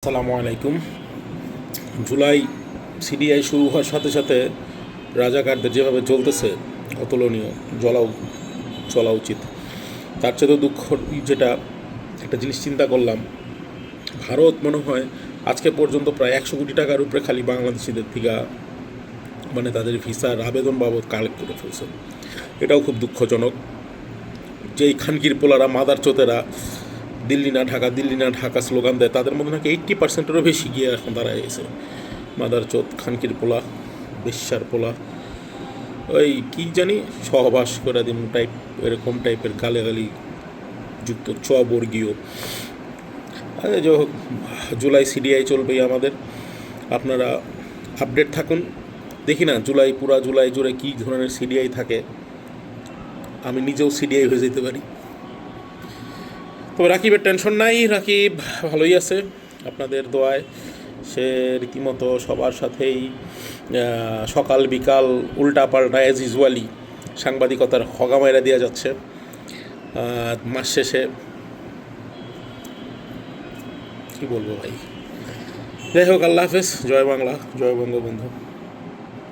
আসসালামু আলাইকুম। জুলাই সিডিআই শুরু হওয়ার সাথে সাথে রাজাকারদের যেভাবে চলতেছে অতুলনীয়। জ্বলাও চলা উচিত। তার চেয়ে তো দুঃখ যেটা একটা জিনিস চিন্তা করলাম, ভারত মনে হয় আজকে পর্যন্ত প্রায় 100 কোটি টাকার উপরে খালি বাংলাদেশিদের থেকে মানে তাদের ভিসার আবেদন বাবদ কালেক্ট করে ফেলছে। এটাও খুব দুঃখজনক। যেই খানকির পোলারা মাদার চোতেরা দিল্লি না ঢাকা স্লোগান দেয়, তাদের মধ্যে নাকি 80%-এরও বেশি গিয়ে এখন দাঁড়ায় গেছে মাদার চোত খানকির পোলা, বেশ্যার পোলা, ওই কি জানি সহবাস করে দিন টাইপ, এরকম টাইপের গালাগালি যুক্ত বর্গীয়। আরে যাই হোক, জুলাই সিডিআই চলবেই আমাদের। আপনারা আপডেট থাকুন। দেখি না পুরা জুলাই জুড়ে কী ধরনের সিডিআই থাকে। আমি নিজেও সিডিআই হয়ে যেতে পারি। তবে রাকিবের টেনশন নাই, রাকিব ভালোই আছে আপনাদের দোয়ায়। সে রীতিমতো সবার সাথেই সকাল বিকাল উল্টা পাল্টা অ্যাজ ইউজুয়ালি সাংবাদিকতার হগামাইরা দেওয়া যাচ্ছে। মাস শেষে কী বলবো ভাই। যাই হোক, আল্লাহ হাফেজ। জয় বাংলা, জয় বঙ্গবন্ধু।